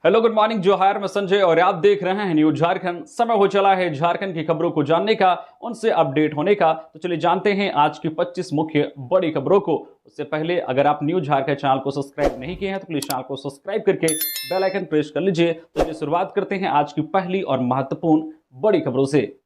Hello good morning जोहार, मैं संजय और आप देख रहे हैं न्यूज झारखंड। समय हो चला है झारखंड की खबरों को जानने का, उनसे अपडेट होने का। तो चलिए जानते हैं आज की 25 मुख्य बड़ी खबरों को। उससे पहले अगर आप न्यूज झारखंड चैनल को सब्सक्राइब नहीं किए हैं तो प्लीज चैनल को सब्सक्राइब करके बेल आइकन प्रेस कर लीजिए। तो चलिए शुरुआत करते हैं आज की पहली और महत्वपूर्ण बड़ी खबरों से।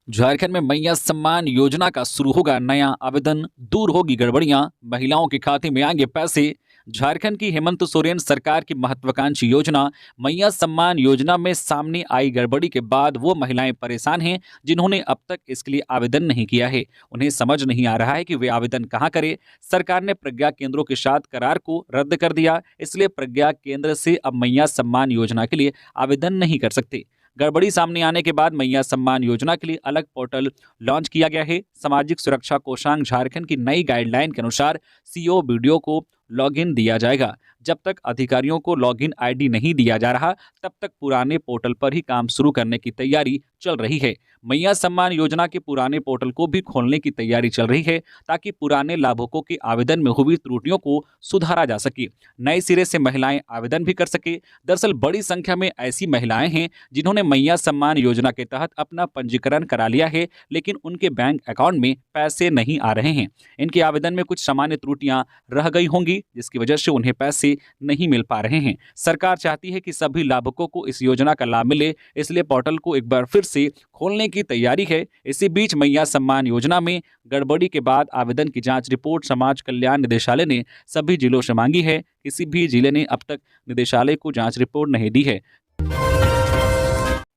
झारखंड में मैया सम्मान योजना का शुरू होगा नया आवेदन, दूर होगी गड़बड़ियां, महिलाओं के खाते में आएंगे पैसे। झारखंड की हेमंत सोरेन सरकार की महत्वाकांक्षी योजना मैया सम्मान योजना में सामने आई गड़बड़ी के बाद वो महिलाएं परेशान हैं जिन्होंने अब तक इसके लिए आवेदन नहीं किया है। उन्हें समझ नहीं आ रहा है कि वे आवेदन कहां करें। सरकार ने प्रज्ञा केंद्रों के साथ करार को रद्द कर दिया, इसलिए प्रज्ञा केंद्र से अब मैया सम्मान योजना के लिए आवेदन नहीं कर सकते। गड़बड़ी सामने आने के बाद मैया सम्मान योजना के लिए अलग पोर्टल लॉन्च किया गया है। सामाजिक सुरक्षा कोषांग झारखंड की नई गाइडलाइन के अनुसार सीओ वीडियो को लॉगिन दिया जाएगा। जब तक अधिकारियों को लॉगिन आईडी नहीं दिया जा रहा तब तक पुराने पोर्टल पर ही काम शुरू करने की तैयारी चल रही है। मैया सम्मान योजना के पुराने पोर्टल को भी खोलने की तैयारी चल रही है ताकि पुराने लाभुकों के आवेदन में हुई त्रुटियों को सुधारा जा सके, नए सिरे से महिलाएं आवेदन भी कर सके। दरअसल बड़ी संख्या में ऐसी महिलाएं हैं जिन्होंने मैया सम्मान योजना के तहत अपना पंजीकरण करा लिया है, लेकिन उनके बैंक अकाउंट में पैसे नहीं आ रहे हैं। इनके आवेदन में कुछ सामान्य त्रुटियां रह गई होंगी जिसकी वजह से उन्हें पैसे नहीं मिल पा रहे हैं। सरकार चाहती है कि सभी लाभुकों को इस योजना का लाभ मिले, इसलिए पोर्टल को एक बार फिर से खोलने की तैयारी है। इसी बीच मैया सम्मान योजना में गड़बड़ी के बाद आवेदन की जांच रिपोर्ट समाज कल्याण निदेशालय ने सभी जिलों से मांगी है। किसी भी जिले ने अब तक निदेशालय को जांच रिपोर्ट नहीं दी है।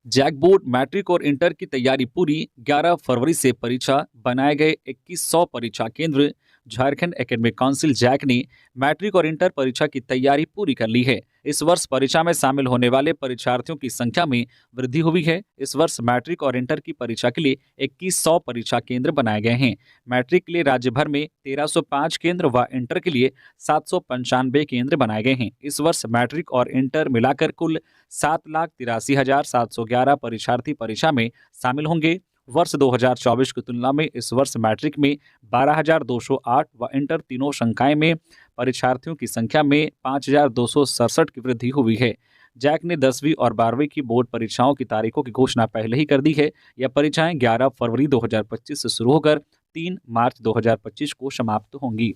जैक बोर्ड मैट्रिक और इंटर की तैयारी पूरी, 11 फरवरी से परीक्षा, बनाए गए 2100 परीक्षा केंद्र। झारखंड एकेडमिक काउंसिल जैक ने मैट्रिक और इंटर परीक्षा की तैयारी पूरी कर ली है। इस वर्ष परीक्षा में शामिल होने वाले परीक्षार्थियों की संख्या में वृद्धि हुई है। इस वर्ष मैट्रिक और इंटर की परीक्षा के लिए 2100 परीक्षा केंद्र बनाए गए हैं। मैट्रिक के लिए राज्य भर में 1305 केंद्र व इंटर के लिए 795 केंद्र बनाए गए हैं। इस वर्ष मैट्रिक और इंटर मिलाकर कुल 7,83,711 परीक्षार्थी परीक्षा में शामिल होंगे। वर्ष 2024 की तुलना में इस वर्ष मैट्रिक में 12,208 व इंटर तीनों संकाय में परीक्षार्थियों की संख्या में 5,267 की वृद्धि हुई है। जैक ने 10वीं और 12वीं की बोर्ड परीक्षाओं की तारीखों की घोषणा पहले ही कर दी है। यह परीक्षाएं 11 फरवरी 2025 से शुरू होकर 3 मार्च 2025 को समाप्त होंगी।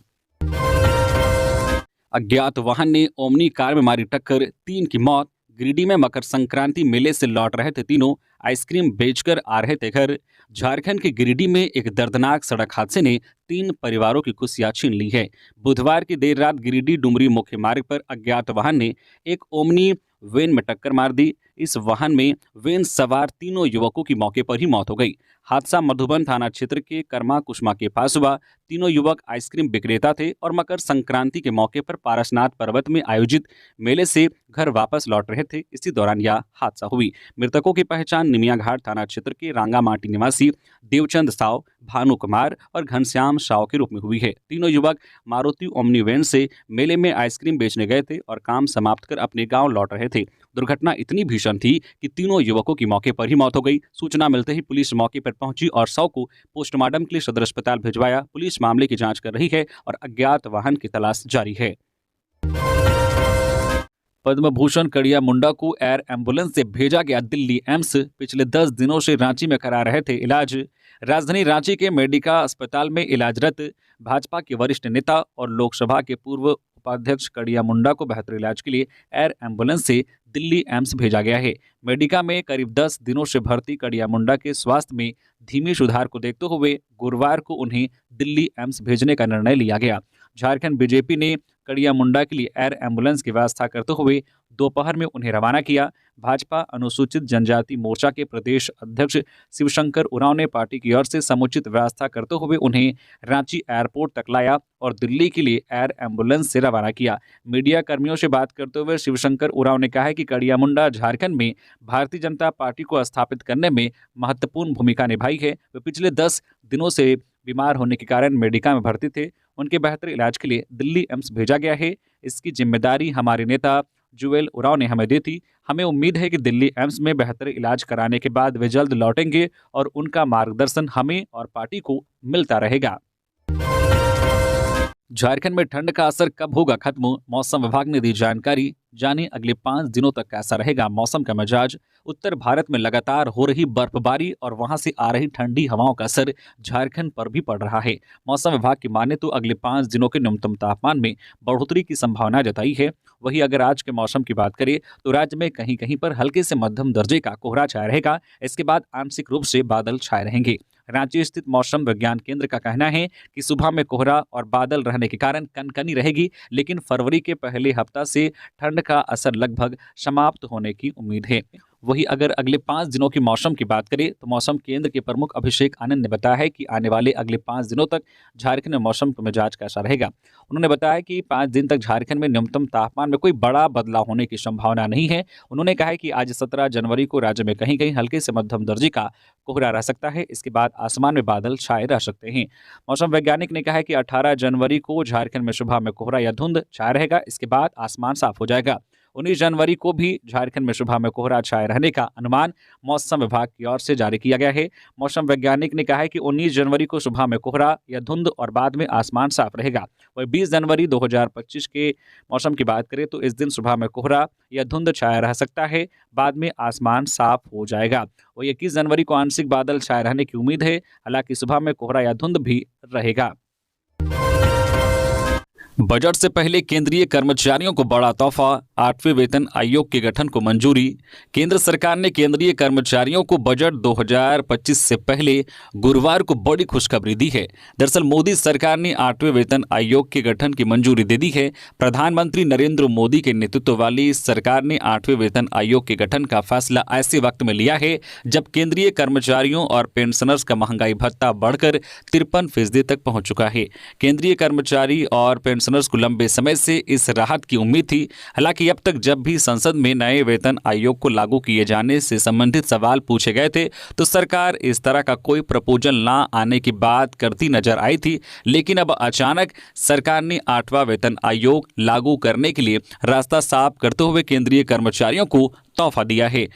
अज्ञात वाहन ने ओमनी कार में मारी टक्कर, 3 की मौत। गिरिडीह में मकर संक्रांति मेले से लौट रहे थे तीनों, आइसक्रीम बेचकर आ रहे थे घर। झारखंड के गिरिडीह में एक दर्दनाक सड़क हादसे ने 3 परिवारों की खुशियां छीन ली है। बुधवार की देर रात गिरिडीह डुमरी मुख्य मार्ग पर अज्ञात वाहन ने एक ओमनी वैन में टक्कर मार दी। इस वाहन में वैन सवार तीनों युवकों की मौके पर ही मौत हो गई। हादसा मधुबन थाना क्षेत्र के कर्मा कुसमा के पास हुआ। तीनों युवक आइसक्रीम विक्रेता थे और मकर संक्रांति के मौके पर पारसनाथ पर्वत में आयोजित मेले से घर वापस लौट रहे थे। इसी दौरान यह हादसा हुई। मृतकों की पहचान निमिया घाट थाना क्षेत्र के रांगामाटी निवासी देवचंद साव, भानु कुमार और घनश्याम साव के रूप में हुई है। तीनों युवक मारुति ओमनी वैन से मेले में आइसक्रीम बेचने गए थे और काम समाप्त कर अपने गांव लौट रहे थे। दुर्घटना इतनी भीषण थी कि तीनों युवकों की मौके पर ही मौत हो गई। सूचना मिलते ही पुलिस मौके पर पहुंची और शव को पोस्टमार्टम के लिए सदर अस्पताल भिजवाया। पुलिस मामले की जांच कर रही है और अज्ञात वाहन की तलाश जारी है। पद्म भूषण कड़िया मुंडा को एयर एम्बुलेंस से भेजा गया दिल्ली एम्स। पिछले 10 दिनों से रांची में करा रहे थे इलाज। राजधानी रांची के मेडिका अस्पताल में इलाजरत भाजपा के वरिष्ठ नेता और लोकसभा के पूर्व उपाध्यक्ष कड़िया मुंडा को बेहतर इलाज के लिए एयर एम्बुलेंस से दिल्ली एम्स भेजा गया है। मेडिका में करीब 10 दिनों से भर्ती कड़िया मुंडा के स्वास्थ्य में धीमे सुधार को देखते हुए गुरुवार को उन्हें दिल्ली एम्स भेजने का निर्णय लिया गया। झारखंड बीजेपी ने कड़िया मुंडा के लिए एयर एम्बुलेंस की व्यवस्था करते हुए दोपहर में उन्हें रवाना किया। भाजपा अनुसूचित जनजाति मोर्चा के प्रदेश अध्यक्ष शिवशंकर उरांव ने पार्टी की ओर से समुचित व्यवस्था करते हुए उन्हें रांची एयरपोर्ट तक लाया और दिल्ली के लिए एयर एम्बुलेंस से रवाना किया। मीडिया कर्मियों से बात करते हुए शिवशंकर उरांव ने कहा है कि कड़िया मुंडा झारखंड में भारतीय जनता पार्टी को स्थापित करने में महत्वपूर्ण भूमिका निभाई है। वे पिछले 10 दिनों से बीमार होने के कारण मेडिका में भर्ती थे। उनके बेहतर इलाज के लिए दिल्ली एम्स भेजा गया है। इसकी जिम्मेदारी हमारे नेता जुएल उरांव ने हमें दी थी। हमें उम्मीद है कि दिल्ली एम्स में बेहतर इलाज कराने के बाद वे जल्द लौटेंगे और उनका मार्गदर्शन हमें और पार्टी को मिलता रहेगा। झारखंड में ठंड का असर कब होगा खत्म, मौसम विभाग ने दी जानकारी। जानिए अगले 5 दिनों तक कैसा रहेगा मौसम का मिजाज। उत्तर भारत में लगातार हो रही बर्फबारी और वहां से आ रही ठंडी हवाओं का असर झारखंड पर भी पड़ रहा है। मौसम विभाग की माने तो अगले 5 दिनों के न्यूनतम तापमान में बढ़ोतरी की संभावना जताई है। वहीं अगर आज के मौसम की बात करें तो राज्य में कहीं कहीं पर हल्के से मध्यम दर्जे का कोहरा छाया रहेगा। इसके बाद आंशिक रूप से बादल छाए रहेंगे। रांची स्थित मौसम विज्ञान केंद्र का कहना है कि सुबह में कोहरा और बादल रहने के कारण कनकनी रहेगी, लेकिन फरवरी के पहले हफ्ता से ठंड का असर लगभग समाप्त होने की उम्मीद है। वहीं अगर अगले 5 दिनों की मौसम की बात करें तो मौसम केंद्र के प्रमुख अभिषेक आनंद ने बताया है कि आने वाले अगले 5 दिनों तक झारखंड में मौसम का मिजाज कैसा रहेगा। उन्होंने बताया कि 5 दिन तक झारखंड में न्यूनतम तापमान में कोई बड़ा बदलाव होने की संभावना नहीं है। उन्होंने कहा है कि आज 17 जनवरी को राज्य में कहीं कहीं हल्के से मध्यम दर्जे का कोहरा रह सकता है। इसके बाद आसमान में बादल छाए रह सकते हैं। मौसम वैज्ञानिक ने कहा है कि 18 जनवरी को झारखंड में सुबह में कोहरा या धुंध छाया रहेगा। इसके बाद आसमान साफ हो जाएगा। 19 जनवरी को भी झारखंड में सुबह में कोहरा छाए रहने का अनुमान मौसम विभाग की ओर से जारी किया गया है। मौसम वैज्ञानिक ने कहा है कि 19 जनवरी को सुबह में कोहरा या धुंध और बाद में आसमान साफ रहेगा। वही 20 जनवरी 2025 के मौसम की बात करें तो इस दिन सुबह में कोहरा या धुंध छाया रह सकता है, बाद में आसमान साफ हो जाएगा। वही 21 जनवरी को आंशिक बादल छाए रहने की उम्मीद है, हालांकि सुबह में कोहरा या धुंध भी रहेगा। बजट से पहले केंद्रीय कर्मचारियों को बड़ा तोहफा, 8वें वेतन आयोग के गठन को मंजूरी। केंद्र सरकार ने केंद्रीय कर्मचारियों को बजट 2025 से पहले गुरुवार को बड़ी खुशखबरी दी है। दरअसल मोदी सरकार ने 8वें वेतन आयोग के गठन की मंजूरी दे दी है। प्रधानमंत्री नरेंद्र मोदी के नेतृत्व वाली सरकार ने 8वें वेतन आयोग के गठन का फैसला ऐसे वक्त में लिया है जब केंद्रीय कर्मचारियों और पेंशनर्स का महंगाई भत्ता बढ़कर 53% तक पहुंच चुका है। केंद्रीय कर्मचारी और पेंशनर्स को लंबे समय से इस राहत की उम्मीद थी। हालांकि अब तक जब भी संसद में नए वेतन आयोग को लागू किए जाने से संबंधित सवाल पूछे गए थे तो सरकार इस तरह का कोई प्रपोजल ना आने की बात करती नजर आई थी, लेकिन अब अचानक सरकार ने 8वां वेतन आयोग लागू करने के लिए रास्ता साफ करते हुए केंद्रीय कर्मचारियों को तोहफा दिया है।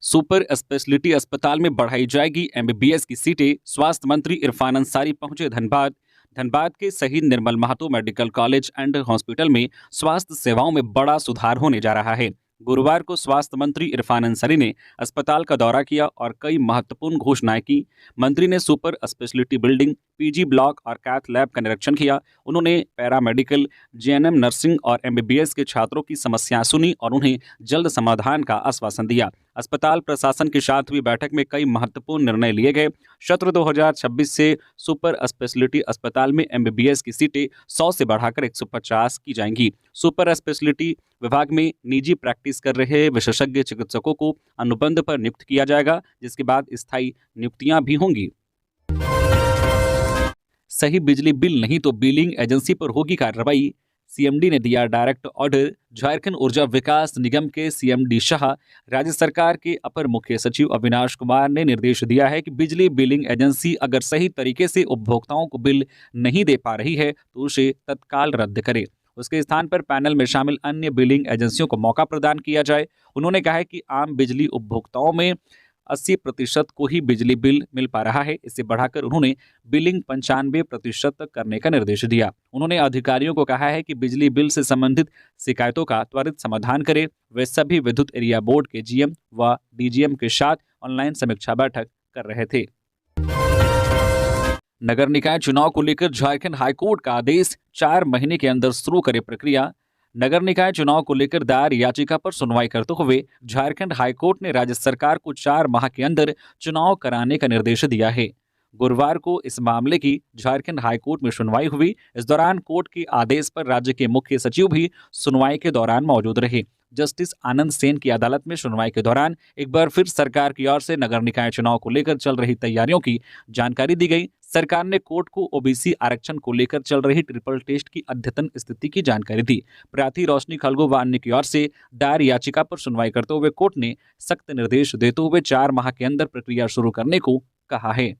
सुपर स्पेशलिटी अस्पताल में बढ़ाई जाएगी MBBS की सीटें। स्वास्थ्य मंत्री इरफान अंसारी पहुंचे धनबाद के Shaheed Nirmal Mahato medical college and hospital में स्वास्थ्य सेवाओं में बड़ा सुधार होने जा रहा है। गुरुवार को स्वास्थ्य मंत्री इरफान अंसारी ने अस्पताल का दौरा किया और कई महत्वपूर्ण घोषणाएं की। मंत्री ने super speciality building, PG block और कैथ लैब का निरीक्षण किया। उन्होंने पैरामेडिकल, GNM नर्सिंग और MBBS के छात्रों की समस्याएं सुनी और उन्हें जल्द समाधान का आश्वासन दिया। अस्पताल प्रशासन के साथ हुई बैठक में कई महत्वपूर्ण निर्णय लिए गए। सत्र 2026 से सुपर स्पेशलिटी अस्पताल में MBBS की सीटें 100 से बढ़ाकर 150 की जाएंगी। सुपर स्पेशलिटी विभाग में निजी प्रैक्टिस कर रहे विशेषज्ञ चिकित्सकों को अनुबंध पर नियुक्त किया जाएगा, जिसके बाद स्थायी नियुक्तियां भी होंगी। सही बिजली बिल नहीं तो बिलिंग एजेंसी पर होगी कार्रवाई। CMD ने दिया डायरेक्ट ऑर्डर। झारखंड ऊर्जा विकास निगम के CMD शाह राज्य सरकार के अपर मुख्य सचिव अविनाश कुमार ने निर्देश दिया है कि बिजली बिलिंग एजेंसी अगर सही तरीके से उपभोक्ताओं को बिल नहीं दे पा रही है तो उसे तत्काल रद्द करे। उसके स्थान पर पैनल में शामिल अन्य बिलिंग एजेंसियों को मौका प्रदान किया जाए। उन्होंने कहा है कि आम बिजली उपभोक्ताओं में 80% को ही बिजली बिल मिल पा रहा है। इसे बढ़ाकर उन्होंने बिलिंग 95% तक करने का निर्देश दिया। उन्होंने अधिकारियों को कहा है कि बिजली बिल से संबंधित शिकायतों का त्वरित समाधान करें। वे सभी विद्युत एरिया बोर्ड के GM व DGM के साथ ऑनलाइन समीक्षा बैठक कर रहे थे। नगर निकाय चुनाव को लेकर झारखंड हाईकोर्ट का आदेश, 4 महीने के अंदर शुरू करे प्रक्रिया। नगर निकाय चुनाव को लेकर दायर याचिका पर सुनवाई करते हुए झारखंड हाईकोर्ट ने राज्य सरकार को 4 माह के अंदर चुनाव कराने का निर्देश दिया है। गुरुवार को इस मामले की झारखंड हाईकोर्ट में सुनवाई हुई। इस दौरान कोर्ट के आदेश पर राज्य के मुख्य सचिव भी सुनवाई के दौरान मौजूद रहे। जस्टिस आनंद सेन की अदालत में सुनवाई के दौरान एक बार फिर सरकार की ओर से नगर निकाय चुनाव को लेकर चल रही तैयारियों की जानकारी दी गई। सरकार ने कोर्ट को OBC आरक्षण को लेकर चल रही ट्रिपल टेस्ट की अद्यतन स्थिति की जानकारी दी। प्रार्थी रोशनी खलगो व अन्य की ओर से दायर याचिका पर सुनवाई करते हुए कोर्ट ने सख्त निर्देश देते हुए 4 माह के अंदर प्रक्रिया शुरू करने को कहा है।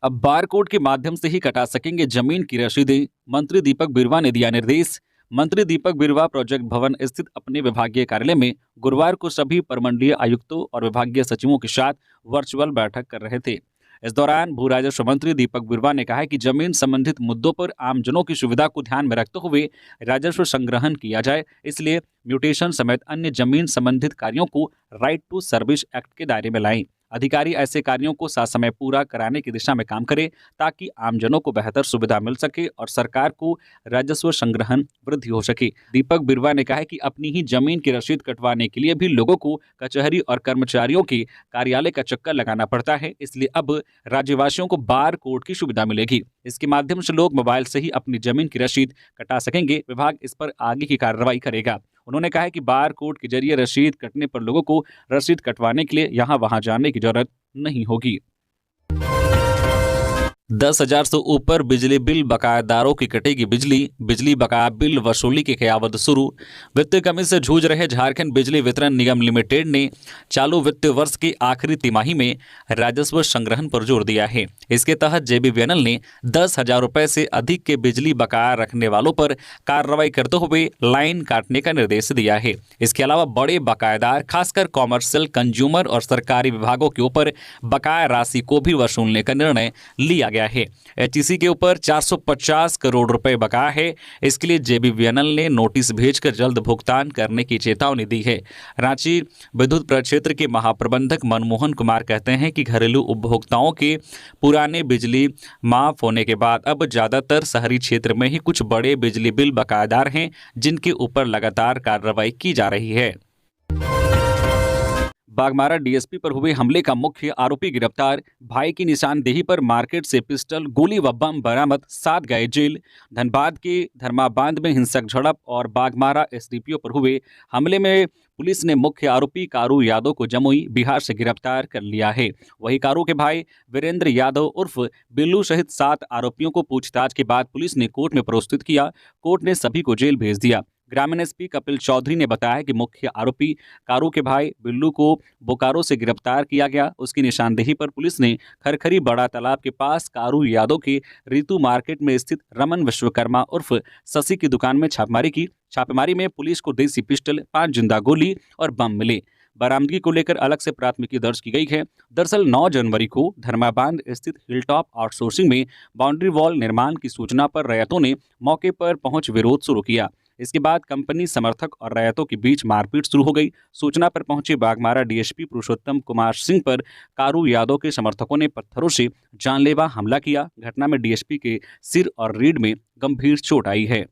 अब बारकोड के माध्यम से ही कटा सकेंगे जमीन की रसीदें, मंत्री दीपक बिरुवा ने दिया निर्देश। मंत्री दीपक बिरुवा प्रोजेक्ट भवन स्थित अपने विभागीय कार्यालय में गुरुवार को सभी प्रमंडलीय आयुक्तों और विभागीय सचिवों के साथ वर्चुअल बैठक कर रहे थे। इस दौरान भू राजस्व मंत्री दीपक बिरुवा ने कहा कि जमीन संबंधित मुद्दों पर आमजनों की सुविधा को ध्यान में रखते हुए राजस्व संग्रहण किया जाए, इसलिए म्यूटेशन समेत अन्य जमीन संबंधित कार्यों को राइट टू सर्विस एक्ट के दायरे में लाएं। अधिकारी ऐसे कार्यों को ससमय पूरा कराने की दिशा में काम करें ताकि आमजनों को बेहतर सुविधा मिल सके और सरकार को राजस्व संग्रहण वृद्धि हो सके। दीपक बिरुवा ने कहा कि अपनी ही जमीन की रसीद कटवाने के लिए भी लोगों को कचहरी और कर्मचारियों के कार्यालय का चक्कर लगाना पड़ता है, इसलिए अब राज्यवासियों को बार कोड की सुविधा मिलेगी। इसके माध्यम से लोग मोबाइल से ही अपनी जमीन की रसीद कटा सकेंगे। विभाग इस पर आगे की कार्रवाई करेगा। उन्होंने कहा कि बार कोड के जरिए रसीद कटने पर लोगों को रसीद कटवाने के लिए यहां वहां जाने की जरूरत नहीं होगी। 10,000 से ऊपर बिजली बिल बकायादारों की कटेगी बिजली। बिजली बकाया बिल वसूली की कयावत शुरू। वित्तीय कमी से जूझ रहे झारखंड बिजली वितरण निगम लिमिटेड ने चालू वित्तीय वर्ष की आखिरी तिमाही में राजस्व संग्रहण पर जोर दिया है। इसके तहत जेबीवीएनएल ने 10,000 रुपए से अधिक के बिजली बकाया रखने वालों पर कार्रवाई करते हुए लाइन काटने का निर्देश दिया है। इसके अलावा बड़े बकायेदार, खासकर कॉमर्शियल, कंज्यूमर और सरकारी विभागों के ऊपर बकाया राशि को भी वसूलने का निर्णय लिया गया है। एचईसी के ऊपर 450 करोड़ रुपए बकाया है। इसके लिए जेबीवीएनएल ने नोटिस भेजकर जल्द भुगतान करने की चेतावनी दी है। रांची विद्युत प्रक्षेत्र के महाप्रबंधक मनमोहन कुमार कहते हैं कि घरेलू उपभोक्ताओं के पुराने बिजली माफ होने के बाद अब ज्यादातर शहरी क्षेत्र में ही कुछ बड़े बिजली बिल बकायेदार हैं, जिनके ऊपर लगातार कार्रवाई की जा रही है। बागमारा डीएसपी पर हुए हमले का मुख्य आरोपी गिरफ्तार। भाई की निशानदेही पर मार्केट से पिस्टल, गोली व बम बरामद, 7 गए जेल। धनबाद के धर्माबांध में हिंसक झड़प और बागमारा एसडीपीओ पर हुए हमले में पुलिस ने मुख्य आरोपी कारू यादव को जमुई, बिहार से गिरफ्तार कर लिया है। वहीं कारू के भाई वीरेंद्र यादव उर्फ बिल्लू सहित 7 आरोपियों को पूछताछ के बाद पुलिस ने कोर्ट में प्रस्तुत किया। कोर्ट ने सभी को जेल भेज दिया। ग्रामीण एसपी कपिल चौधरी ने बताया कि मुख्य आरोपी कारू के भाई बिल्लू को बोकारो से गिरफ्तार किया गया। उसकी निशानदेही पर पुलिस ने खरखरी बड़ा तालाब के पास कारू यादव के ऋतु मार्केट में स्थित रमन विश्वकर्मा उर्फ शशि की दुकान में छापेमारी की। छापेमारी में पुलिस को देसी पिस्टल, 5 जिंदा गोली और बम मिले। बरामदगी को लेकर अलग से प्राथमिकी दर्ज की गई है। दरअसल 9 जनवरी को धर्माबांध स्थित हिलटॉप आउटसोर्सिंग में बाउंड्री वॉल निर्माण की सूचना पर रैयतों ने मौके पर पहुंच विरोध शुरू किया। इसके बाद कंपनी समर्थक और रैयतों के बीच मारपीट शुरू हो गई। सूचना पर पहुंचे बागमारा डीएसपी पुरुषोत्तम कुमार सिंह पर कारू यादव के समर्थकों ने पत्थरों से जानलेवा हमला किया। घटना में डीएसपी के सिर और रीढ़ में गंभीर चोट आई है।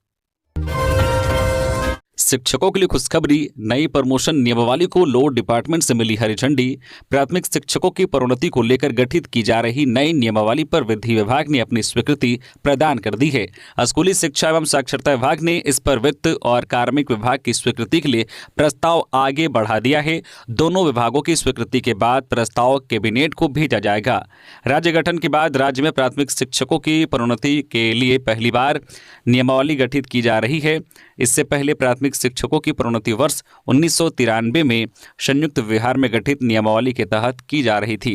शिक्षकों के लिए खुशखबरी। नई प्रमोशन नियमावली को लॉ डिपार्टमेंट से मिली हरी झंडी। प्राथमिक शिक्षकों की प्रोन्नति को लेकर गठित की जा रही नई नियमावली पर विधि विभाग ने अपनी स्वीकृति प्रदान कर दी है। स्कूली शिक्षा एवं साक्षरता विभाग ने इस पर वित्त और कार्मिक विभाग की स्वीकृति के लिए प्रस्ताव आगे बढ़ा दिया है। दोनों विभागों की स्वीकृति के बाद प्रस्ताव कैबिनेट को भेजा जाएगा। राज्य गठन के बाद राज्य में प्राथमिक शिक्षकों की प्रोन्नति के लिए पहली बार नियमावली गठित की जा रही है। इससे पहले प्राथमिक शिक्षकों की प्रोन्नति वर्ष 1993 में संयुक्त विहार में गठित नियमावली के तहत की जा रही थी।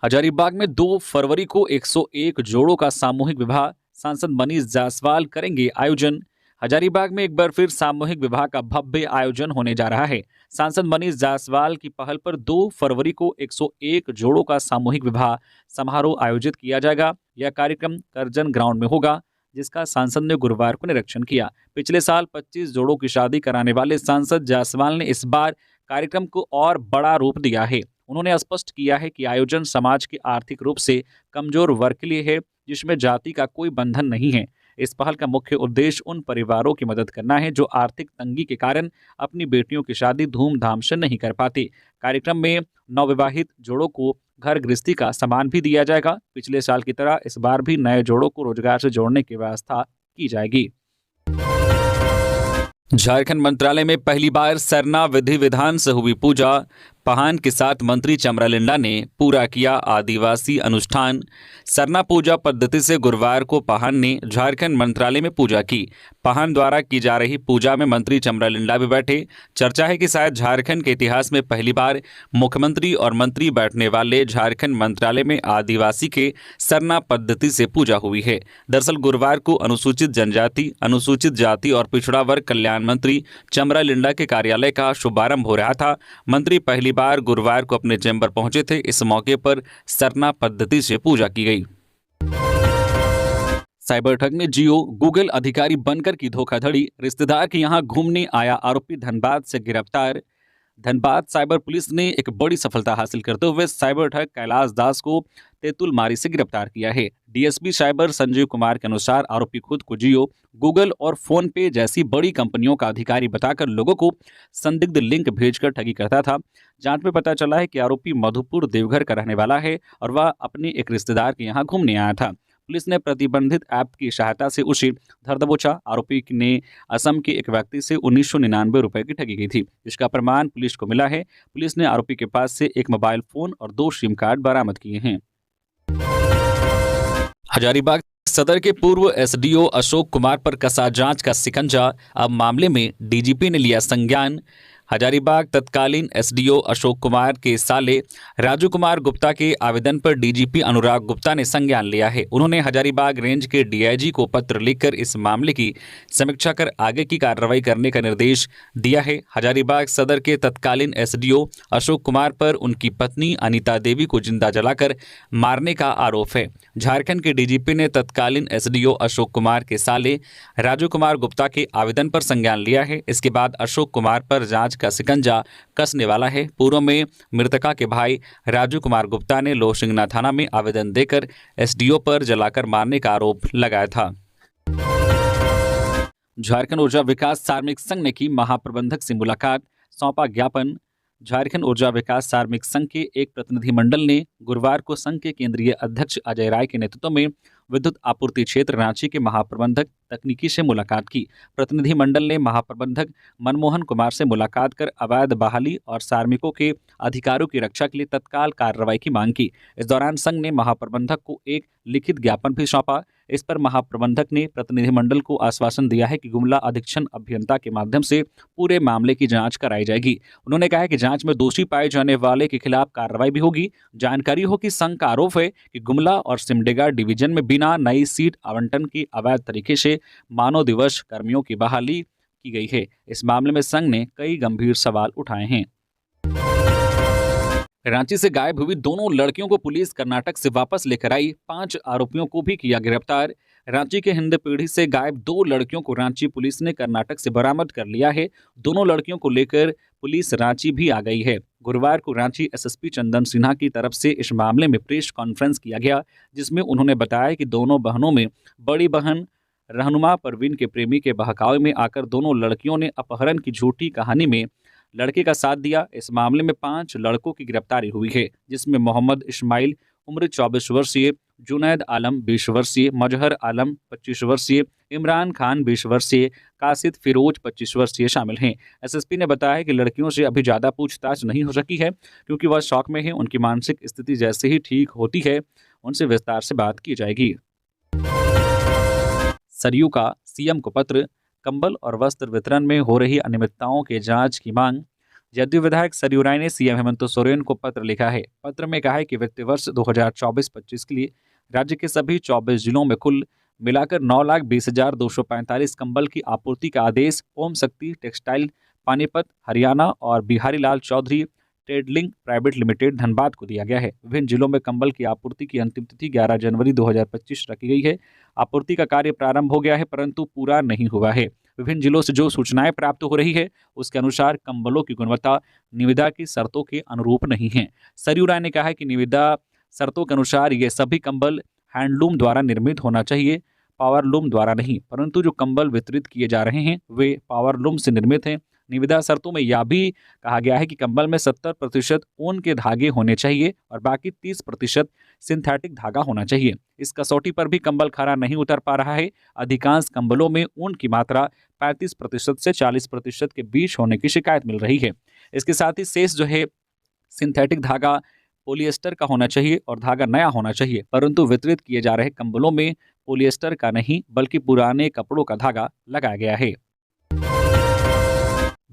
हजारीबाग में 2 फरवरी को 101 जोड़ों का सामूहिक विवाह। सांसद मनीष जायसवाल करेंगे आयोजन। हजारीबाग में एक बार फिर सामूहिक विवाह का भव्य आयोजन होने जा रहा है। सांसद मनीष जायसवाल की पहल पर 2 फरवरी को 101 जोड़ों का सामूहिक विवाह समारोह आयोजित किया जाएगा। यह कार्यक्रम करजन ग्राउंड में होगा, जिसका सांसद ने गुरुवार को निरीक्षण किया। पिछले साल 25 जोड़ों की शादी कराने वाले सांसद जायसवाल ने इस बार कार्यक्रम को और बड़ा रूप दिया है। उन्होंने स्पष्ट किया है कि आयोजन समाज के आर्थिक रूप से कमजोर वर्ग के लिए है, जिसमें जाति का कोई बंधन नहीं है। इस पहल का मुख्य उद्देश्य उन परिवारों की मदद करना है जो आर्थिक तंगी के कारण अपनी बेटियों की शादी धूमधाम से नहीं कर पाते। कार्यक्रम में नवविवाहित जोड़ों को घर गृहस्थी का सामान भी दिया जाएगा। पिछले साल की तरह इस बार भी नए जोड़ों को रोजगार से जोड़ने की व्यवस्था की जाएगी। झारखंड मंत्रालय में पहली बार सरना विधि विधान से हुई पूजा। पहान के साथ मंत्री चमरालिंडा ने पूरा किया आदिवासी अनुष्ठान। सरना पूजा पद्धति से गुरुवार को पहान ने झारखंड मंत्रालय में पूजा की। पहान द्वारा की जा रही पूजा में मंत्री चमरालिंडा भी बैठे। चर्चा है कि शायद झारखंड के इतिहास में पहली बार मुख्यमंत्री और मंत्री बैठने वाले झारखंड मंत्रालय में आदिवासी के सरना पद्धति से पूजा हुई है। दरअसल गुरुवार को अनुसूचित जनजाति, अनुसूचित जाति और पिछड़ा वर्ग कल्याण मंत्री चमरालिंडा के कार्यालय का शुभारंभ हो रहा था। मंत्री पहली बार गुरुवार को अपने चैम्बर पहुंचे थे। इस मौके पर सरना पद्धति से पूजा की गई। साइबर ठग ने जियो गूगल अधिकारी बनकर की धोखाधड़ी, रिश्तेदार के यहां घूमने आया आरोपी धनबाद से गिरफ्तार। धनबाद साइबर पुलिस ने एक बड़ी सफलता हासिल करते हुए साइबर ठग कैलाश दास को तेतुलमारी से गिरफ्तार किया है। डीएसपी साइबर संजीव कुमार के अनुसार आरोपी खुद को जियो, गूगल और फोन पे जैसी बड़ी कंपनियों का अधिकारी बताकर लोगों को संदिग्ध लिंक भेजकर ठगी करता था। जांच में पता चला है कि आरोपी मधुपुर देवघर का रहने वाला है और वह अपने एक रिश्तेदार के यहाँ घूमने आया था। पुलिस ने प्रतिबंधित ऐप की सहायता से उसे धर दबोचा। आरोपी ने असम के एक व्यक्ति से 1999 रुपए की ठगी की थी, जिसका प्रमाण पुलिस को मिला है। पुलिस ने आरोपी के पास से एक मोबाइल फोन और 2 सिम कार्ड बरामद किए हैं। हजारीबाग सदर के पूर्व एसडीओ अशोक कुमार पर कसा जांच का शिकंजा, अब मामले में डीजीपी ने लिया संज्ञान। हजारीबाग तत्कालीन एसडीओ अशोक कुमार के साले राजू कुमार गुप्ता के आवेदन पर डीजीपी अनुराग गुप्ता ने संज्ञान लिया है। उन्होंने हजारीबाग रेंज के डीआईजी को पत्र लिखकर इस मामले की समीक्षा कर आगे की कार्रवाई करने का निर्देश दिया है। हजारीबाग सदर के तत्कालीन एसडीओ अशोक कुमार पर उनकी पत्नी अनीता देवी को जिंदा जलाकर मारने का आरोप है। झारखंड के डीजीपी ने तत्कालीन एसडीओ अशोक कुमार के साले राजू कुमार गुप्ता के आवेदन पर संज्ञान लिया है। इसके बाद अशोक कुमार पर जांच का शिकंजा कसने वाला है। पूर्व में मृतका के भाई राजू कुमार गुप्ता ने लोहसिंगना थाना में आवेदन देकर एसडीओ पर जलाकर मारने का आरोप लगाया था। झारखंड ऊर्जा विकास कार्मिक संघ ने की महाप्रबंधक से मुलाकात, सौंपा ज्ञापन। झारखंड ऊर्जा विकास कार्मिक संघ के एक प्रतिनिधिमंडल ने गुरुवार को संघ के केंद्रीय अध्यक्ष अजय राय के नेतृत्व में विद्युत आपूर्ति क्षेत्र रांची के महाप्रबंधक तकनीकी से मुलाकात की। प्रतिनिधिमंडल ने महाप्रबंधक मनमोहन कुमार से मुलाकात कर अवैध बहाली और कार्मिकों के अधिकारों की रक्षा के लिए तत्काल कार्रवाई की मांग की। इस दौरान संघ ने महाप्रबंधक को एक लिखित ज्ञापन भी सौंपा। इस पर महाप्रबंधक ने प्रतिनिधिमंडल को आश्वासन दिया है कि गुमला अधीक्षण अभियंता के माध्यम से पूरे मामले की जांच कराई जाएगी। उन्होंने कहा है कि जांच में दोषी पाए जाने वाले के खिलाफ कार्रवाई भी होगी। जानकारी हो कि संघ का आरोप है कि गुमला और सिमडेगा डिवीजन में बिना नई सीट आवंटन के अवैध तरीके से मानव दिवस कर्मियों की बहाली की गई है। इस मामले में संघ ने कई गंभीर सवाल उठाए हैं। रांची से गायब हुई दोनों लड़कियों को पुलिस कर्नाटक से वापस लेकर आई। 5 आरोपियों को भी किया गिरफ्तार। रांची के हिंदपीढ़ी से गायब 2 लड़कियों को रांची पुलिस ने कर्नाटक से बरामद कर लिया है। दोनों लड़कियों को लेकर पुलिस रांची भी आ गई है। गुरुवार को रांची एसएसपी चंदन सिन्हा की तरफ से इस मामले में प्रेस कॉन्फ्रेंस किया गया, जिसमें उन्होंने बताया कि दोनों बहनों में बड़ी बहन रहनुमा परवीन के प्रेमी के बहकावे में आकर दोनों लड़कियों ने अपहरण की झूठी कहानी में लड़के का साथ दिया। इस मामले में 5 लड़कों की गिरफ्तारी हुई है, जिसमें मोहम्मद इस्माइल उम्र 24 वर्षीय, जुनैद आलम 20 वर्षीय, मजहर आलम 25 वर्षीय, इमरान खान 20 वर्षीय, कासिद फिरोज 25 वर्षीय शामिल हैं। एसएसपी ने बताया कि लड़कियों से अभी ज़्यादा पूछताछ नहीं हो सकी है क्योंकि वह शौक में है। उनकी मानसिक स्थिति जैसे ही ठीक होती है उनसे विस्तार से बात की जाएगी। सरयू का सीएम को पत्र, कंबल और वस्त्र वितरण में हो रही अनियमितताओं के जांच की मांग। जदयू विधायक सरयू राय ने सीएम हेमंत सोरेन को पत्र लिखा है। पत्र में कहा है कि वित्तीय वर्ष 2024-25 के लिए राज्य के सभी 24 जिलों में कुल मिलाकर 9,20,245 कंबल की आपूर्ति का आदेश ओम शक्ति टेक्सटाइल पानीपत हरियाणा और बिहारी लाल चौधरी ट्रेडलिंग प्राइवेट लिमिटेड धनबाद को दिया गया है। विभिन्न जिलों में कंबल की आपूर्ति की अंतिम तिथि 11 जनवरी 2025 रखी गई है। आपूर्ति का कार्य प्रारंभ हो गया है परंतु पूरा नहीं हुआ है। विभिन्न जिलों से जो सूचनाएं प्राप्त हो रही है उसके अनुसार कंबलों की गुणवत्ता निविदा की शर्तों के अनुरूप नहीं है। सरयू राय ने कहा है कि निविदा शर्तों के अनुसार ये सभी कंबल हैंडलूम द्वारा निर्मित होना चाहिए, पावरलूम द्वारा नहीं। परंतु जो कंबल वितरित किए जा रहे हैं वे पावरलूम से निर्मित हैं। निविदा शर्तों में यह भी कहा गया है कि कंबल में 70% ऊन के धागे होने चाहिए और बाकी 30% सिंथेटिक धागा होना चाहिए। इस कसौटी पर भी कंबल खरा नहीं उतर पा रहा है। अधिकांश कंबलों में ऊन की मात्रा 35% से 40% के बीच होने की शिकायत मिल रही है। इसके साथ ही शेष जो है सिंथेटिक धागा पॉलिएस्टर का होना चाहिए और धागा नया होना चाहिए, परंतु वितरित किए जा रहे कंबलों में पॉलिएस्टर का नहीं बल्कि पुराने कपड़ों का धागा लगाया गया है।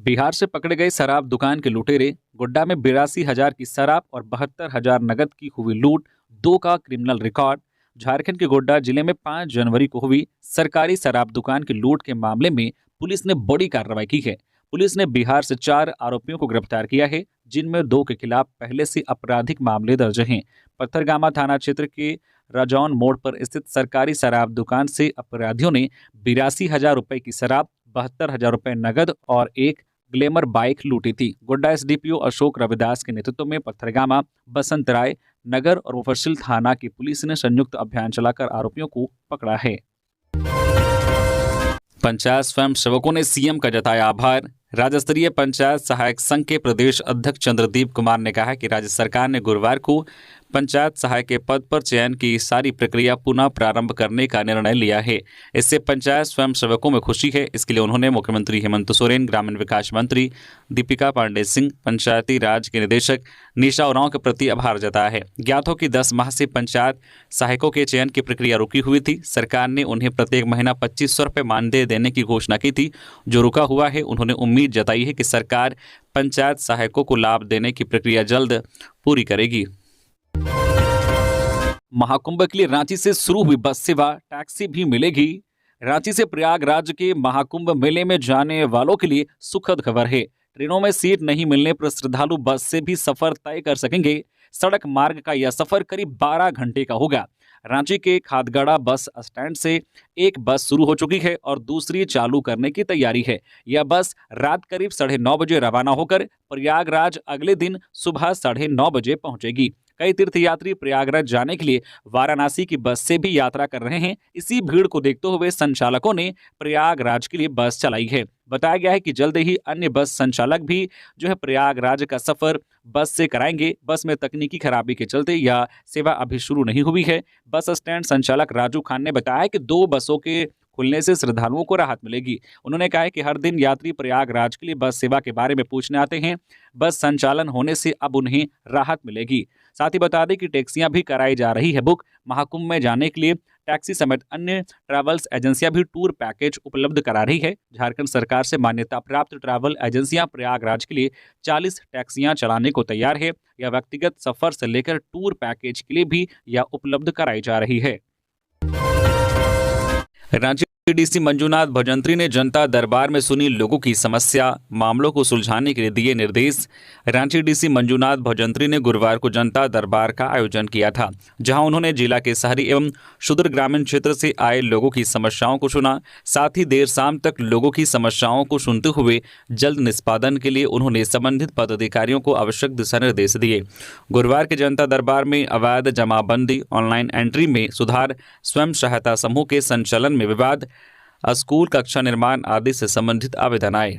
बिहार से पकड़े गए शराब दुकान के लुटेरे, गोड्डा में 82,000 की शराब और 72,000 नगद की हुई लूट, 2 का क्रिमिनल रिकॉर्ड। झारखंड के गोड्डा जिले में 5 जनवरी को हुई सरकारी शराब दुकान की लूट के मामले में पुलिस ने बड़ी कार्रवाई की है। पुलिस ने बिहार से 4 आरोपियों को गिरफ्तार किया है। जिनमें 2 के खिलाफ पहले से आपराधिक मामले दर्ज हैं। पत्थरगामा थाना क्षेत्र के राजौन मोड़ पर स्थित सरकारी शराब दुकान से अपराधियों ने 82,000 रुपए की शराब, 72,000 रुपए नगद और एक ग्लैमर बाइक लूटी थी। गोड्डा एसडीपीओ अशोक रविदास के नेतृत्व में पत्थरगामा, बसंत राय नगर और मुफस्सिल थाना की पुलिस ने संयुक्त अभियान चलाकर आरोपियों को पकड़ा है। पंचायत स्वयं सेवकों ने सीएम का जताया आभार। राज्य स्तरीय पंचायत सहायक संघ के प्रदेश अध्यक्ष चंद्रदीप कुमार ने कहा कि राज्य सरकार ने गुरुवार को पंचायत सहायक के पद पर चयन की सारी प्रक्रिया पुनः प्रारंभ करने का निर्णय लिया है। इससे पंचायत स्वयं सेवकों में खुशी है। इसके लिए उन्होंने मुख्यमंत्री हेमंत सोरेन, ग्रामीण विकास मंत्री दीपिका पांडे सिंह, पंचायती राज के निदेशक निशा उरांव के प्रति आभार जताया है। ज्ञात हो कि 10 माह से पंचायत सहायकों के चयन की प्रक्रिया रुकी हुई थी। सरकार ने उन्हें प्रत्येक महीना 2500 रुपये मानदेय देने की घोषणा की थी, जो रुका हुआ है। उन्होंने उम्मीद जताई है कि सरकार पंचायत सहायकों को लाभ देने की प्रक्रिया जल्द पूरी करेगी। महाकुंभ के लिए रांची से शुरू हुई बस सेवा, टैक्सी भी मिलेगी। रांची से प्रयागराज के महाकुंभ मेले में जाने वालों के लिए सुखद खबर है। ट्रेनों में सीट नहीं मिलने पर श्रद्धालु बस से भी सफर तय कर सकेंगे। सड़क मार्ग का यह सफर करीब 12 घंटे का होगा। रांची के खादगड़ा बस स्टैंड से एक बस शुरू हो चुकी है और दूसरी चालू करने की तैयारी है। यह बस रात करीब 9:30 बजे रवाना होकर प्रयागराज अगले दिन सुबह 9:30 बजे पहुंचेगी। कई तीर्थयात्री प्रयागराज जाने के लिए वाराणसी की बस से भी यात्रा कर रहे हैं। इसी भीड़ को देखते हुए संचालकों ने प्रयागराज के लिए बस चलाई है। बताया गया है कि जल्द ही अन्य बस संचालक भी जो है प्रयागराज का सफर बस से कराएंगे। बस में तकनीकी खराबी के चलते यह सेवा अभी शुरू नहीं हुई है। बस स्टैंड संचालक राजू खान ने बताया कि 2 बसों के खुलने से श्रद्धालुओं को राहत मिलेगी। उन्होंने कहा है कि हर दिन यात्री प्रयागराज के लिए बस सेवा के बारे में पूछने आते हैं। बस संचालन होने से अब उन्हें राहत मिलेगी। साथ ही बता दें कि टैक्सियां भी कराई जा रही है बुक। महाकुंभ में जाने के लिए टैक्सी समेत अन्य ट्रैवल्स एजेंसियां भी टूर पैकेज उपलब्ध करा रही है। झारखंड सरकार से मान्यता प्राप्त ट्रैवल एजेंसियां प्रयागराज के लिए 40 टैक्सियां चलाने को तैयार है। यह व्यक्तिगत सफर से लेकर टूर पैकेज के लिए भी यह उपलब्ध कराई जा रही है। रांची डीसी मंजूनाथ भजंत्री ने जनता दरबार में सुनी लोगों की समस्या, मामलों को सुलझाने के लिए दिए निर्देश। रांची डीसी मंजूनाथ भजंत्री ने गुरुवार को जनता दरबार का आयोजन किया था, जहां उन्होंने जिला के शहरी एवं सुदूर ग्रामीण क्षेत्र से आए लोगों की समस्याओं को सुना। साथ ही देर शाम तक लोगों की समस्याओं को सुनते हुए जल्द निष्पादन के लिए उन्होंने संबंधित पदाधिकारियों को आवश्यक दिशा निर्देश दिए। गुरुवार के जनता दरबार में अवैध जमाबंदी, ऑनलाइन एंट्री में सुधार, स्वयं सहायता समूह के संचालन में विवाद, स्कूल कक्षा निर्माण आदि से संबंधित आवेदन आए।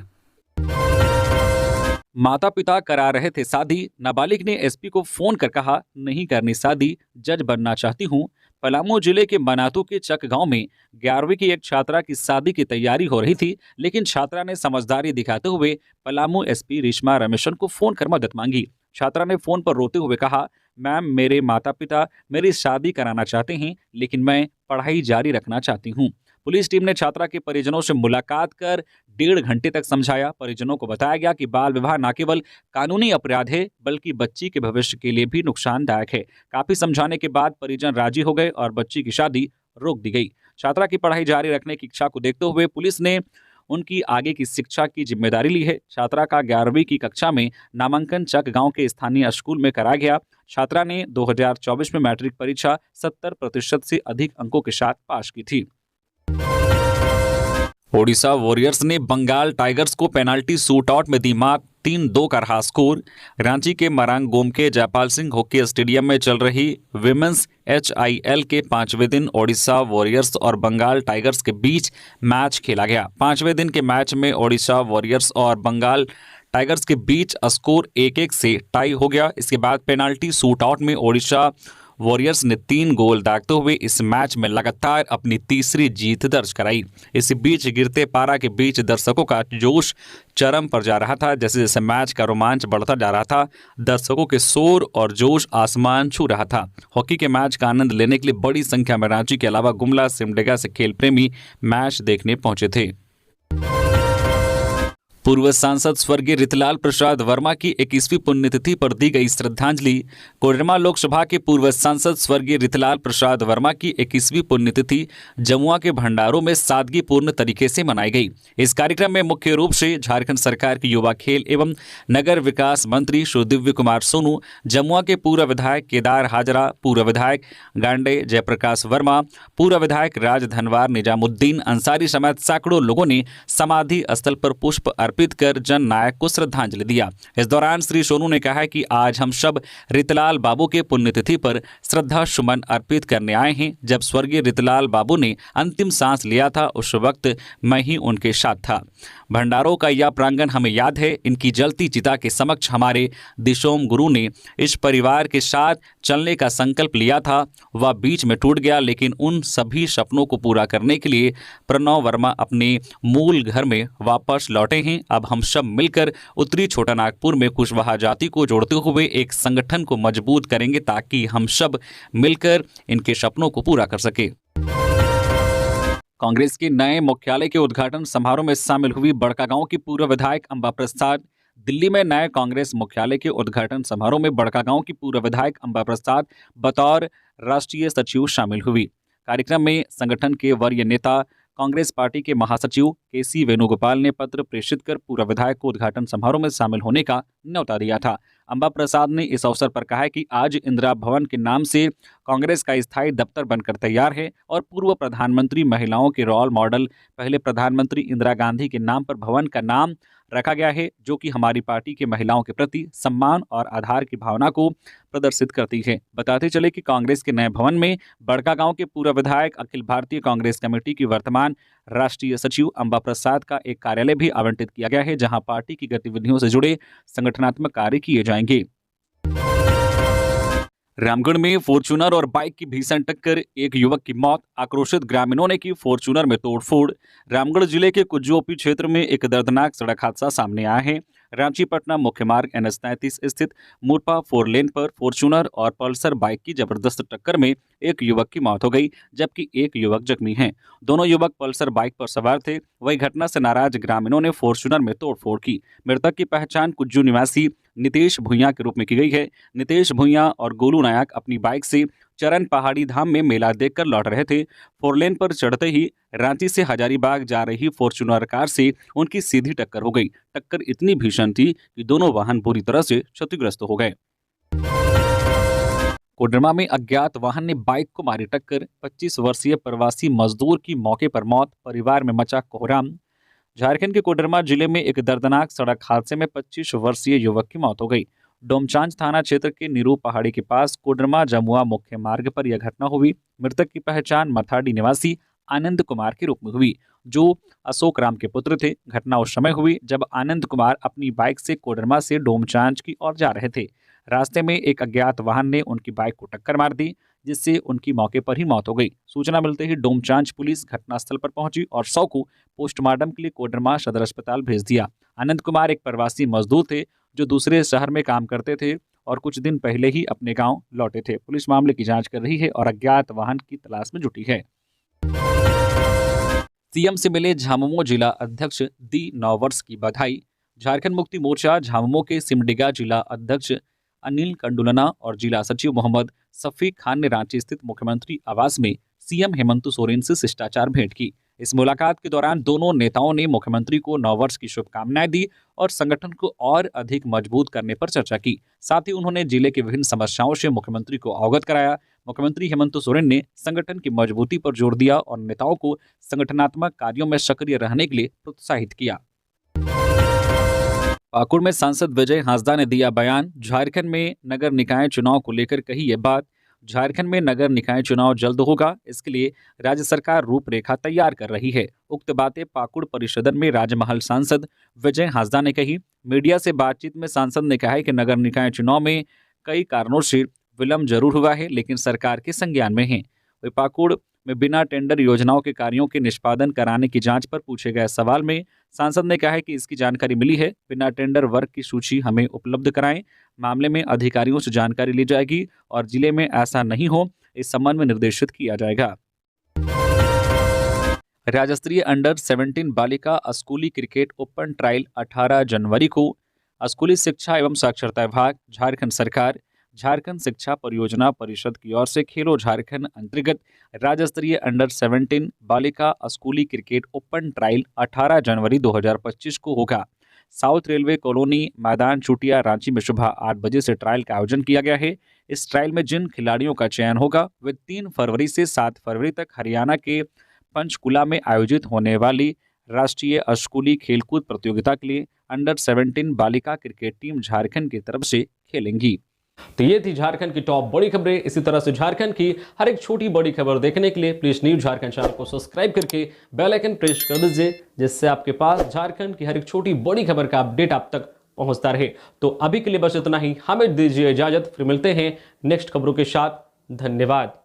माता पिता करा रहे थे शादी, नाबालिग ने एसपी को फोन कर कहा नहीं करनी शादी, जज बनना चाहती हूं। पलामू जिले के मनातू के चक गांव में 11वीं की एक छात्रा की शादी की तैयारी हो रही थी, लेकिन छात्रा ने समझदारी दिखाते हुए पलामू एसपी रेशमा रमेशन को फोन कर मदद मांगी। छात्रा ने फोन पर रोते हुए कहा, मैम मेरे माता पिता मेरी शादी कराना चाहते हैं, लेकिन मैं पढ़ाई जारी रखना चाहती हूँ। पुलिस टीम ने छात्रा के परिजनों से मुलाकात कर 1.5 घंटे तक समझाया। परिजनों को बताया गया कि बाल विवाह न केवल कानूनी अपराध है, बल्कि बच्ची के भविष्य के लिए भी नुकसानदायक है। काफी समझाने के बाद परिजन राजी हो गए और बच्ची की शादी रोक दी गई। छात्रा की पढ़ाई जारी रखने की इच्छा को देखते हुए पुलिस ने उनकी आगे की शिक्षा की जिम्मेदारी ली है। छात्रा का 11वीं की कक्षा में नामांकन चक गांव के स्थानीय स्कूल में कराया गया। छात्रा ने 2024 में मैट्रिक परीक्षा 70% से अधिक अंकों के साथ पास की थी। ओडिशा वॉरियर्स ने बंगाल टाइगर्स को पेनाल्टी शूटआउट में दी मात, 3-2 का रहा स्कोर। रांची के मरांगगोम के जयपाल सिंह हॉकी स्टेडियम में चल रही विमेंस HIL के 5वें दिन ओडिशा वॉरियर्स और बंगाल टाइगर्स के बीच मैच खेला गया। 5वें दिन के मैच में ओडिशा वॉरियर्स और बंगाल टाइगर्स के बीच स्कोर 1-1 से टाई हो गया। इसके बाद पेनाल्टी शूटआउट में ओडिशा वॉरियर्स ने 3 गोल दागते हुए इस मैच में लगातार अपनी तीसरी जीत दर्ज कराई। इस बीच गिरते पारा के बीच दर्शकों का जोश चरम पर जा रहा था। जैसे जैसे मैच का रोमांच बढ़ता जा रहा था, दर्शकों के शोर और जोश आसमान छू रहा था। हॉकी के मैच का आनंद लेने के लिए बड़ी संख्या में रांची के अलावा गुमला, सिमडेगा से खेल प्रेमी मैच देखने पहुंचे थे। पूर्व सांसद स्वर्गीय रितलाल प्रसाद वर्मा की 21वीं पुण्यतिथि पर दी गई श्रद्धांजलि। कोडरमा लोकसभा के पूर्व सांसद स्वर्गीय रितलाल प्रसाद वर्मा की 21वीं पुण्यतिथि जमुआ के भंडारों में सादगीपूर्ण तरीके से मनाई गई। इस कार्यक्रम में मुख्य रूप से झारखंड सरकार के युवा खेल एवं नगर विकास मंत्री श्री दिव्य कुमार सोनू, जमुआ के पूर्व विधायक केदार हाजरा, पूर्व विधायक गांडे जयप्रकाश वर्मा, पूर्व विधायक राज धनवार, निजामुद्दीन अंसारी समेत सैकड़ों लोगों ने समाधि स्थल पर पुष्प अर्पित कर जन नायक को श्रद्धांजलि दिया। इस दौरान श्री सोनू ने कहा कि आज हम सब रितलाल बाबू के पुण्यतिथि पर श्रद्धा सुमन अर्पित करने आए हैं। जब स्वर्गीय रितलाल बाबू ने अंतिम सांस लिया था उस वक्त मैं ही उनके साथ था। भंडारों का यह प्रांगण हमें याद है। इनकी जलती चिता के समक्ष हमारे दिशोम गुरु ने इस परिवार के साथ चलने का संकल्प लिया था, वह बीच में टूट गया, लेकिन उन सभी सपनों को पूरा करने के लिए प्रणव वर्मा अपने मूल घर में वापस लौटे हैं। अब हम सब मिलकर उत्तरी छोटानागपुर में कुशवाहा जाति को जोड़ते हुए एक संगठन को मजबूत करेंगे ताकि हम सब मिलकर इनके सपनों को पूरा कर सके। कांग्रेस के नए मुख्यालय के उद्घाटन समारोह में शामिल हुई बड़कागांव की पूर्व विधायक अंबा प्रसाद। दिल्ली में नए कांग्रेस मुख्यालय के उद्घाटन समारोह में बड़कागांव की पूर्व विधायक अंबा प्रसाद बतौर राष्ट्रीय सचिव शामिल हुई। कार्यक्रम में संगठन के वरीय नेता कांग्रेस पार्टी के महासचिव केसी वेणुगोपाल ने पत्र प्रेषित कर पूर्व विधायक को उद्घाटन समारोह में शामिल होने का न्योता दिया था। अंबा प्रसाद ने इस अवसर पर कहा कि आज इंदिरा भवन के नाम से कांग्रेस का स्थायी दफ्तर बनकर तैयार है और पूर्व प्रधानमंत्री महिलाओं के रोल मॉडल पहले प्रधानमंत्री इंदिरा गांधी के नाम पर भवन का नाम रखा गया है, जो कि हमारी पार्टी के महिलाओं के प्रति सम्मान और आधार की भावना को प्रदर्शित करती है। बताते चले कि कांग्रेस के नए भवन में बड़कागांव के पूर्व विधायक अखिल भारतीय कांग्रेस कमेटी की वर्तमान राष्ट्रीय सचिव अंबा प्रसाद का एक कार्यालय भी आवंटित किया गया है, जहां पार्टी की गतिविधियों से जुड़े संगठनात्मक कार्य किए जाएंगे। रामगढ़ में फॉर्च्यूनर और बाइक की भीषण टक्कर, एक युवक की मौत, आक्रोशित ग्रामीणों ने की फॉर्च्यूनर में तोड़फोड़। रामगढ़ जिले के कुज्जोपी क्षेत्र में एक दर्दनाक सड़क हादसा सामने आया है। रांची पटना मुख्य मार्ग NH-33 स्थित मुरपा 4 लेन पर फॉर्च्यूनर और पल्सर बाइक की जबरदस्त टक्कर में एक युवक की मौत हो गई, जबकि एक युवक जख्मी है। दोनों युवक पल्सर बाइक पर सवार थे। वही घटना से नाराज ग्रामीणों ने फॉर्च्यूनर में तोड़फोड़ की। मृतक की पहचान कुज्जू निवासी नितेश भुइयां के रूप में की गई है। नितेश भुइयां और गोलू नायक अपनी बाइक से चरण पहाड़ी धाम में मेला देखकर लौट रहे थे। 4 लेन पर चढ़ते ही रांची से हजारीबाग जा रही फॉर्च्यूनर कार से उनकी सीधी टक्कर हो गई। टक्कर इतनी भीषण थी कि दोनों वाहन बुरी तरह से क्षतिग्रस्त हो गए। कोडरमा में अज्ञात वाहन ने बाइक को मारी टक्कर, 25 वर्षीय प्रवासी मजदूर की मौके पर मौत, परिवार में मचा कोहराम। झारखंड के कोडरमा जिले में एक दर्दनाक सड़क हादसे में 25 वर्षीय युवक की मौत हो गई। डोमचांच थाना क्षेत्र के निरू पहाड़ी के पास कोडरमा जमुआ मुख्य मार्ग पर यह घटना हुई। मृतक की पहचान मथाडी निवासी आनंद कुमार के रूप में हुई, जो अशोक राम के पुत्र थे। घटना उस समय हुई जब आनंद कुमार अपनी बाइक से कोडरमा से डोमचांच की ओर जा रहे थे। रास्ते में एक अज्ञात वाहन ने उनकी बाइक को टक्कर मार दी, जिससे उनकी मौके पर ही मौत हो गई। सूचना मिलते ही डोमचांच पुलिस घटनास्थल पर पहुंची और शव को पोस्टमार्टम के लिए कोडरमा सदर अस्पताल भेज दिया। आनंद कुमार एक प्रवासी मजदूर थे जो दूसरे शहर में काम करते थे और कुछ दिन पहले ही अपने गांव लौटे थे। पुलिस मामले की जांच कर रही है और अज्ञात वाहन की तलाश में जुटी है। सीएम से मिले झामुमो जिला अध्यक्ष, दी 9 वर्ष की बधाई। झारखंड मुक्ति मोर्चा झामुमो के सिमडेगा जिला अध्यक्ष अनिल कंडुलना और जिला सचिव मोहम्मद सफीक खान ने रांची स्थित मुख्यमंत्री आवास में सीएम हेमंत सोरेन से शिष्टाचार भेंट की। इस मुलाकात के दौरान दोनों नेताओं ने मुख्यमंत्री को 9 वर्ष की शुभकामनाएं दी और संगठन को और अधिक मजबूत करने पर चर्चा की। साथ ही उन्होंने जिले की विभिन्न समस्याओं से मुख्यमंत्री को अवगत कराया। मुख्यमंत्री हेमंत सोरेन ने संगठन की मजबूती पर जोर दिया और नेताओं को संगठनात्मक कार्यों में सक्रिय रहने के लिए प्रोत्साहित किया। पाकुड़ में सांसद विजय हांसदा ने दिया बयान। झारखंड में नगर निकाय चुनाव को लेकर कही ये बात। झारखंड में नगर निकाय चुनाव जल्द होगा, इसके लिए राज्य सरकार रूपरेखा तैयार कर रही है। उक्त बातें पाकुड़ परिषद में राजमहल सांसद विजय हांसदा ने कही। मीडिया से बातचीत में सांसद ने कहा है कि नगर निकाय चुनाव में कई कारणों से विलंब जरूर हुआ है, लेकिन सरकार के संज्ञान में है। वही पाकुड़ में बिना टेंडर योजनाओं के कार्यों के निष्पादन कराने की जांच पर पूछे गए सवाल में सांसद ने कहा है कि इसकी जानकारी मिली है। बिना टेंडर वर्क की सूची हमें उपलब्ध कराएं। मामले में अधिकारियों से जानकारी ली जाएगी और जिले में ऐसा नहीं हो, इस संबंध में निर्देशित किया जाएगा। राज्य स्तरीय अंडर 17 बालिका स्कूली क्रिकेट ओपन ट्रायल 18 जनवरी को। स्कूली शिक्षा एवं साक्षरता विभाग, झारखंड सरकार, झारखंड शिक्षा परियोजना परिषद की ओर से खेलो झारखंड अंतर्गत राज्य स्तरीय अंडर 17 बालिका स्कूली क्रिकेट ओपन ट्रायल 18 जनवरी 2025 को होगा। साउथ रेलवे कॉलोनी मैदान चुटिया रांची में सुबह 8 बजे से ट्रायल का आयोजन किया गया है। इस ट्रायल में जिन खिलाड़ियों का चयन होगा वे 3 फरवरी से 7 फरवरी तक हरियाणा के पंचकुला में आयोजित होने वाली राष्ट्रीय स्कूली खेलकूद प्रतियोगिता के लिए अंडर 17 बालिका क्रिकेट टीम झारखंड की तरफ से खेलेंगी। तो ये थी झारखंड की टॉप बड़ी खबरें। इसी तरह से झारखंड की हर एक छोटी बड़ी खबर देखने के लिए प्लीज न्यूज झारखंड चैनल को सब्सक्राइब करके बेल आइकन प्रेस कर दीजिए, जिससे आपके पास झारखंड की हर एक छोटी बड़ी खबर का अपडेट आप तक पहुंचता रहे। तो अभी के लिए बस इतना ही, हमें दीजिए इजाजत, फिर मिलते हैं नेक्स्ट खबरों के साथ। धन्यवाद।